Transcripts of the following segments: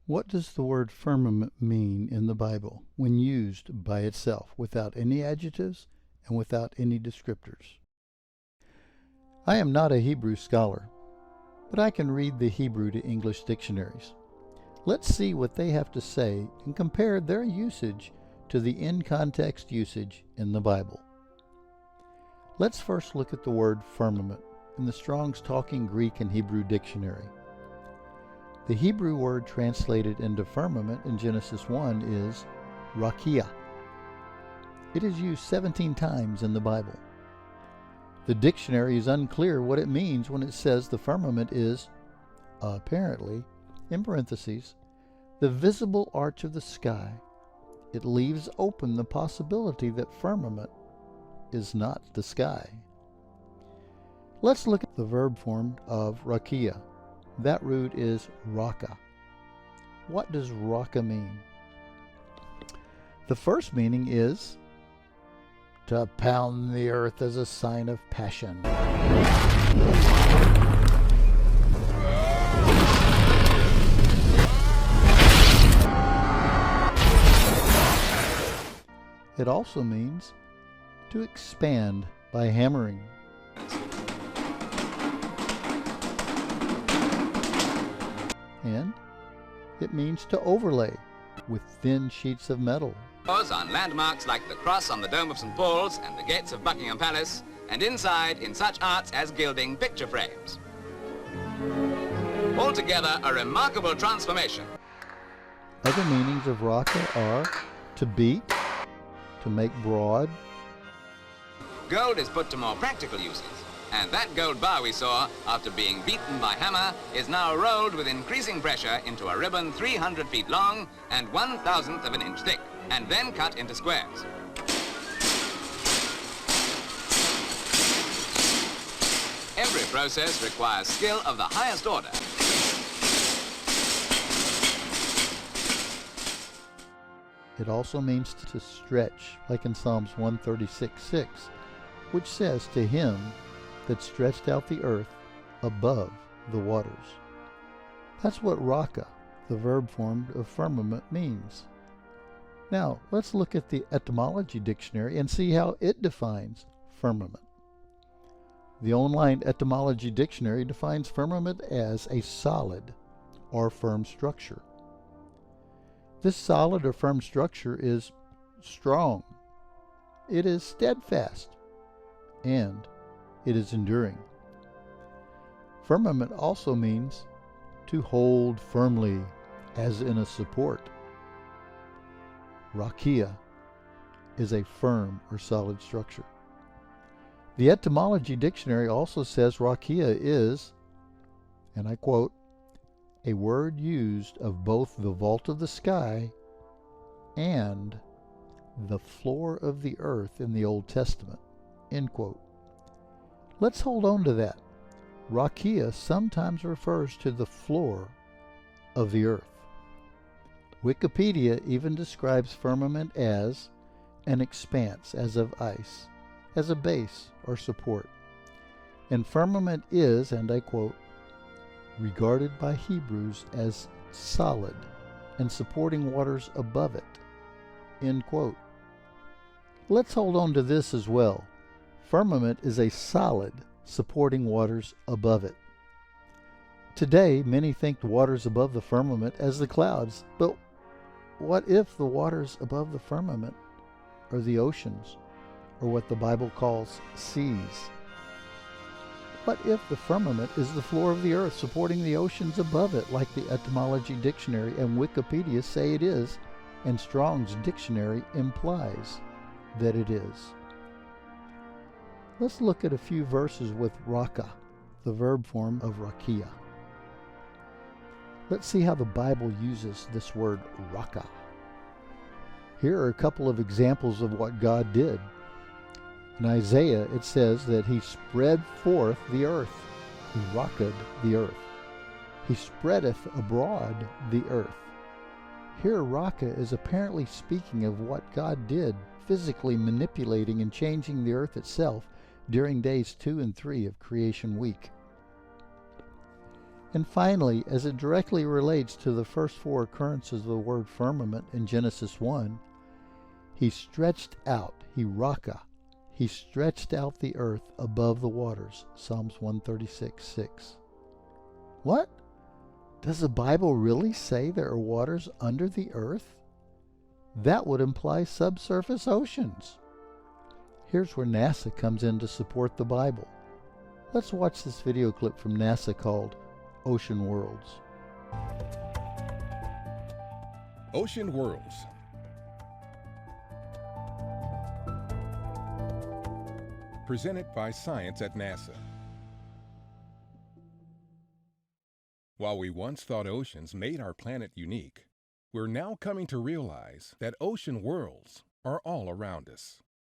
What does the word firmament mean in the Bible when used by itself, without any adjectives and without any descriptors? I am not a Hebrew scholar, but I can read the Hebrew to English dictionaries. Let's see what they have to say and compare their usage to the in-context usage in the Bible. Let's first look at the word firmament in the Strong's Talking Greek and Hebrew Dictionary. The Hebrew word translated into firmament in Genesis 1 is Raqia. It is used 17 times in the Bible. The dictionary is unclear what it means when it says the firmament is, apparently, in parentheses, the visible arch of the sky. It leaves open the possibility that firmament is not the sky. Let's look at the verb form of Raqia. That root is Raqa. What does Raqa mean? The first meaning is to pound the earth as a sign of passion. It also means to expand by hammering. And it means to overlay with thin sheets of metal. On landmarks like the cross on the dome of St. Paul's and the gates of Buckingham Palace, and inside in such arts as gilding picture frames. Altogether, a remarkable transformation. Other meanings of Raqa are to beat, to make broad. Gold is put to more practical uses. And that gold bar we saw, after being beaten by hammer, is now rolled with increasing pressure into a ribbon 300 feet long and 1/1000th of an inch thick, and then cut into squares. Every process requires skill of the highest order. It also means to stretch, like in Psalms 136:6, which says, to him that stretched out the earth above the waters. That's what Raqa, the verb form of firmament, means. Now, let's look at the etymology dictionary and see how it defines firmament. The online etymology dictionary defines firmament as a solid or firm structure. This solid or firm structure is strong, it is steadfast, and it is enduring. Firmament also means to hold firmly, as in a support. Raqia is a firm or solid structure. The etymology dictionary also says Raqia is, and I quote, a word used of both the vault of the sky and the floor of the earth in the Old Testament, end quote. Let's hold on to that. Raqia sometimes refers to the floor of the earth. Wikipedia even describes firmament as an expanse as of ice, as a base or support. And firmament is, and I quote, regarded by Hebrews as solid and supporting waters above it, end quote. Let's hold on to this as well. Firmament is a solid supporting waters above it. Today, many think the waters above the firmament as the clouds, but what if the waters above the firmament are the oceans, or what the Bible calls seas? What if the firmament is the floor of the earth supporting the oceans above it, like the etymology dictionary and Wikipedia say it is, and Strong's dictionary implies that it is? Let's look at a few verses with Raqa, the verb form of Raqia. Let's see how the Bible uses this word Raqa. Here are a couple of examples of what God did. In Isaiah, it says that he spread forth the earth. He raqad the earth. He spreadeth abroad the earth. Here, Raqa is apparently speaking of what God did, physically manipulating and changing the earth itself during days 2 and 3 of creation week. And finally, as it directly relates to the first four occurrences of the word firmament in Genesis 1, he stretched out, Raqa. He stretched out the earth above the waters, Psalms 136:6. What? Does the Bible really say there are waters under the earth? That would imply subsurface oceans. Here's where NASA comes in to support the Bible. Let's watch this video clip from NASA called Ocean Worlds. Ocean Worlds. Presented by Science at NASA. While we once thought oceans made our planet unique, we're now coming to realize that ocean worlds are all around us.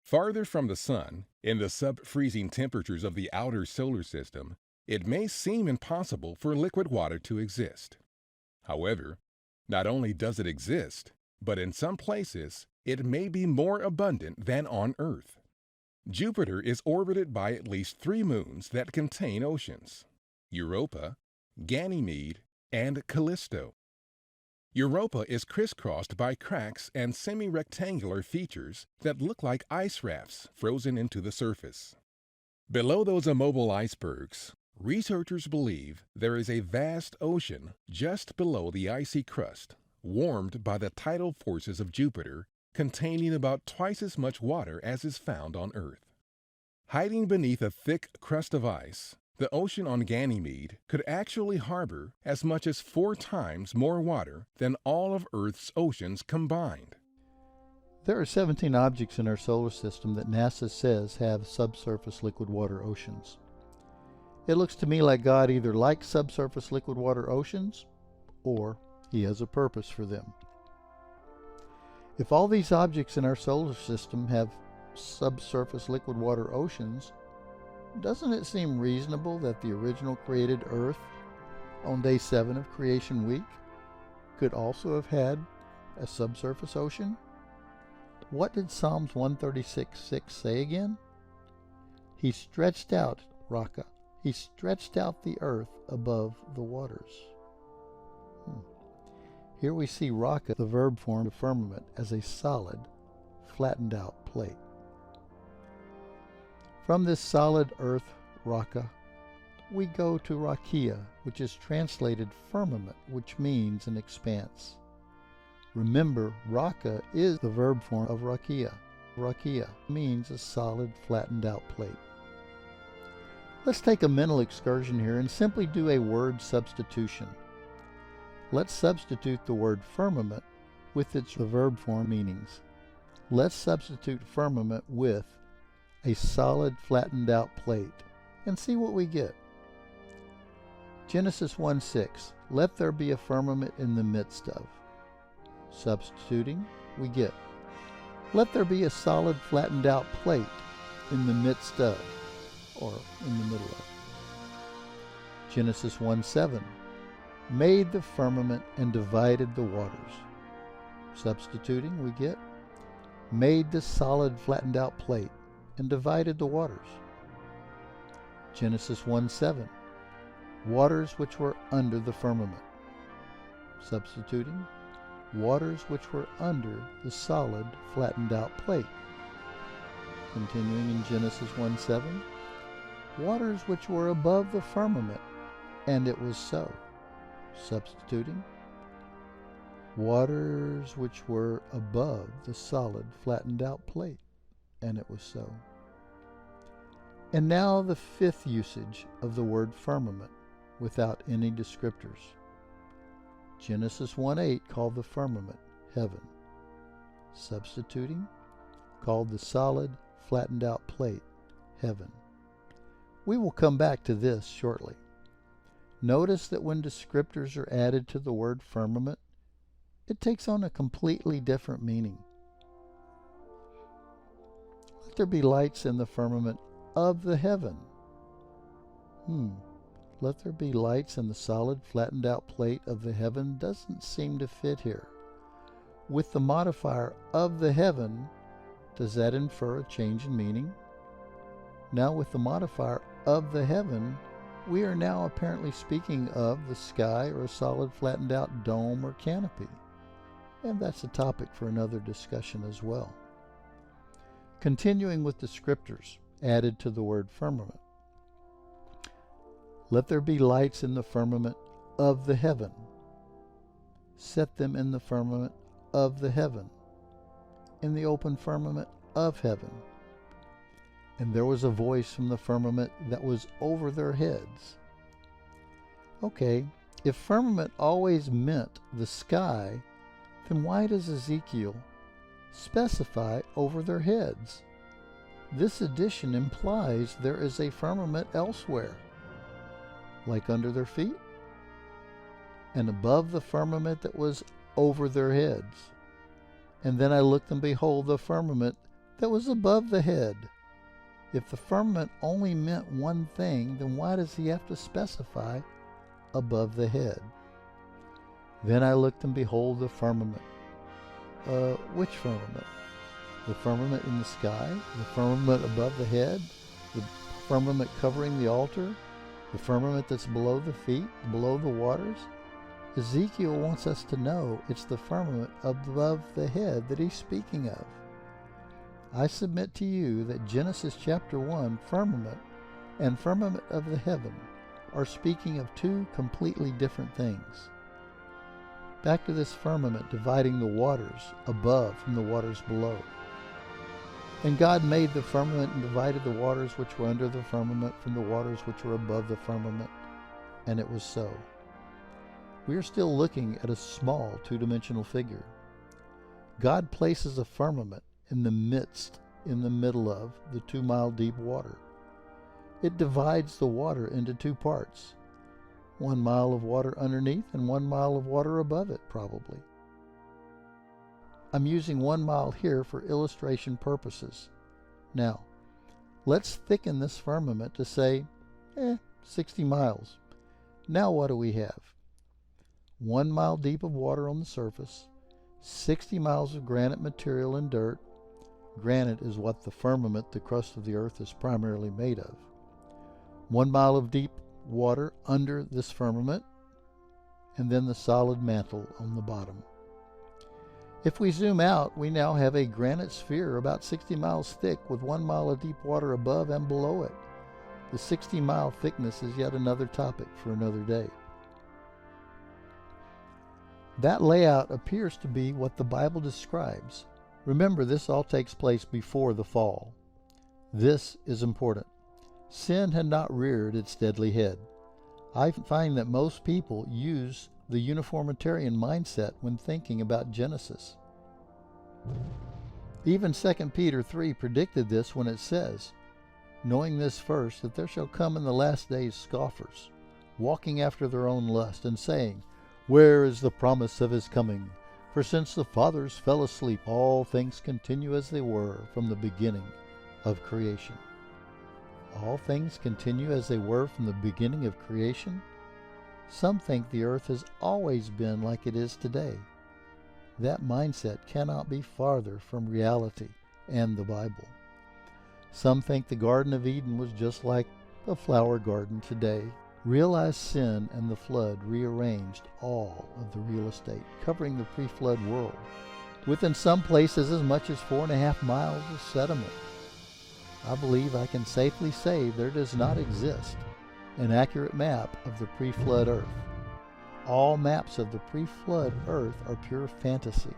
Farther from the sun, in the sub-freezing temperatures of the outer solar system, it may seem impossible for liquid water to exist. However, not only does it exist, but in some places, it may be more abundant than on Earth. Jupiter is orbited by at least 3 moons that contain oceans: Europa, Ganymede, and Callisto. Europa is crisscrossed by cracks and semi-rectangular features that look like ice rafts frozen into the surface. Below those immobile icebergs, researchers believe there is a vast ocean just below the icy crust, warmed by the tidal forces of Jupiter, containing about twice as much water as is found on Earth. Hiding beneath a thick crust of ice, the ocean on Ganymede could actually harbor as much as 4 times more water than all of Earth's oceans combined. There are 17 objects in our solar system that NASA says have subsurface liquid water oceans. It looks to me like God either likes subsurface liquid water oceans, or He has a purpose for them. If all these objects in our solar system have subsurface liquid water oceans, doesn't it seem reasonable that the original created Earth on day 7 of creation week could also have had a subsurface ocean? What did Psalms 136:6 say again? He stretched out, Raqa. He stretched out the earth above the waters. Here we see Raqa, the verb form of firmament, as a solid, flattened out plate. From this solid earth, Raqa, we go to Raqia, which is translated firmament, which means an expanse. Remember, Raqa is the verb form of Raqia. Raqia means a solid, flattened out plate. Let's take a mental excursion here and simply do a word substitution. Let's substitute the word firmament with its verb form meanings. Let's substitute firmament with a solid, flattened out plate and see what we get. Genesis 1:6, let there be a firmament in the midst of. Substituting, we get, let there be a solid, flattened out plate in the midst of, or in the middle of. Genesis 1:7, made the firmament and divided the waters. Substituting, we get, made the solid, flattened out plate and divided the waters. Genesis 1:7, waters which were under the firmament. Substituting, waters which were under the solid, flattened out plate. Continuing in Genesis 1:7, waters which were above the firmament, and it was so. Substituting, waters which were above the solid, flattened out plate, and it was so. And now the 5th usage of the word firmament without any descriptors. Genesis 1:8 called the firmament heaven. Substituting, called the solid, flattened out plate heaven. We will come back to this shortly. Notice that when descriptors are added to the word firmament, it takes on a completely different meaning. Let there be lights in the firmament of the heaven. Let there be lights in the solid, flattened out plate of the heaven doesn't seem to fit here. With the modifier of the heaven, does that infer a change in meaning? Now with the modifier of the heaven, we are now apparently speaking of the sky or a solid flattened out dome or canopy. And that's a topic for another discussion as well. Continuing with descriptors added to the word firmament. Let there be lights in the firmament of the heaven. Set them in the firmament of the heaven, in the open firmament of heaven. And there was a voice from the firmament that was over their heads. Okay, if firmament always meant the sky, then why does Ezekiel specify over their heads? This addition implies there is a firmament elsewhere, like under their feet, and above the firmament that was over their heads. And then I looked, and behold, the firmament that was above the head. If the firmament only meant one thing, then why does he have to specify above the head? Then I looked, and behold, the firmament. Which firmament? The firmament in the sky? The firmament above the head? The firmament covering the altar? The firmament that's below the feet, below the waters? Ezekiel wants us to know it's the firmament above the head that he's speaking of. I submit to you that Genesis chapter 1, firmament and firmament of the heaven are speaking of two completely different things. Back to this firmament dividing the waters above from the waters below. And God made the firmament and divided the waters which were under the firmament from the waters which were above the firmament. And it was so. We are still looking at a small two-dimensional figure. God places a firmament in the middle of the 2-mile deep water. It divides the water into two parts. 1 mile of water underneath and 1 mile of water above it, probably. I'm using 1 mile here for illustration purposes. Now, let's thicken this firmament to say, 60 miles. Now what do we have? 1 mile deep of water on the surface, 60 miles of granite material and dirt. Granite is what the firmament, the crust of the earth, is primarily made of. 1 mile of deep water under this firmament, and then the solid mantle on the bottom. If we zoom out, we now have a granite sphere about 60 miles thick with 1 mile of deep water above and below it. The 60-mile thickness is yet another topic for another day. That layout appears to be what the Bible describes. Remember, this all takes place before the fall. This is important. Sin had not reared its deadly head. I find that most people use the uniformitarian mindset when thinking about Genesis. Even 2 Peter 3 predicted this when it says, knowing this first, that there shall come in the last days scoffers, walking after their own lust, and saying, where is the promise of his coming? For since the fathers fell asleep, all things continue as they were from the beginning of creation. All things continue as they were from the beginning of creation? Some think the earth has always been like it is today. That mindset cannot be farther from reality and the Bible. Some think the Garden of Eden was just like a flower garden today. Realized sin and the flood rearranged all of the real estate, covering the pre-flood world, within some places as much as 4.5 miles of sediment. I believe I can safely say there does not exist an accurate map of the pre-flood earth. All maps of the pre-flood earth are pure fantasy.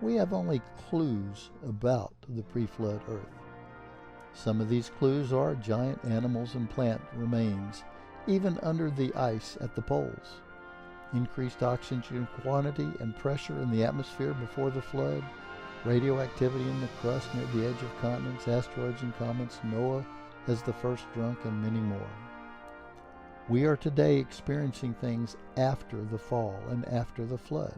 We have only clues about the pre-flood earth. Some of these clues are giant animals and plant remains, even under the ice at the poles, increased oxygen quantity and pressure in the atmosphere before the flood, radioactivity in the crust near the edge of continents, asteroids and comets, Noah as the first drunk, and many more. We are today experiencing things after the fall and after the flood.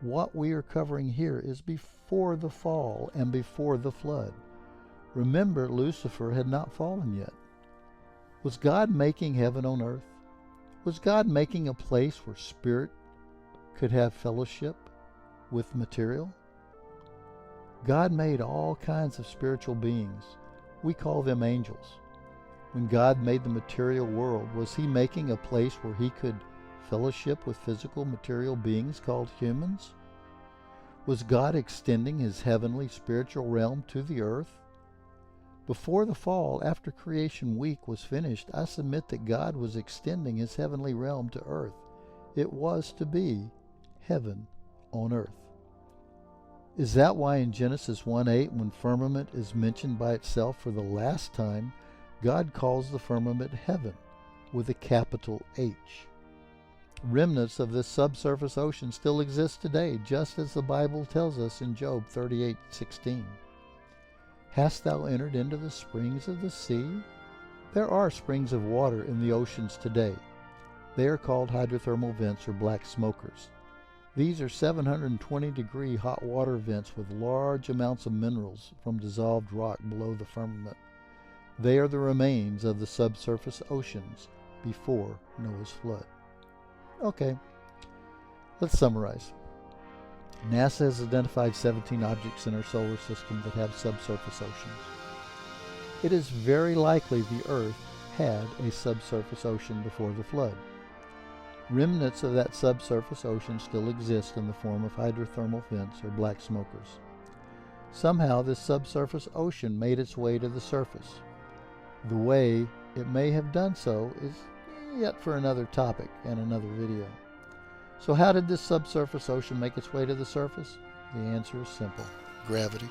What we are covering here is before the fall and before the flood. Remember, Lucifer had not fallen yet. Was God making heaven on earth? Was God making a place where spirit could have fellowship with material? God made all kinds of spiritual beings. We call them angels. When God made the material world, was he making a place where he could fellowship with physical material beings called humans? Was God extending his heavenly spiritual realm to the earth? Before the fall, after creation week was finished, I submit that God was extending his heavenly realm to earth. It was to be heaven on earth. Is that why in Genesis 1:8, when firmament is mentioned by itself for the last time, God calls the firmament heaven with a capital H? Remnants of this subsurface ocean still exist today, just as the Bible tells us in Job 38:16. Hast thou entered into the springs of the sea? There are springs of water in the oceans today. They are called hydrothermal vents or black smokers. These are 720-degree hot water vents with large amounts of minerals from dissolved rock below the firmament. They are the remains of the subsurface oceans before Noah's flood. Okay, let's summarize. NASA has identified 17 objects in our solar system that have subsurface oceans. It is very likely the Earth had a subsurface ocean before the flood. Remnants of that subsurface ocean still exist in the form of hydrothermal vents or black smokers. Somehow this subsurface ocean made its way to the surface. The way it may have done so is yet for another topic and another video. So how did this subsurface ocean make its way to the surface? The answer is simple: gravity.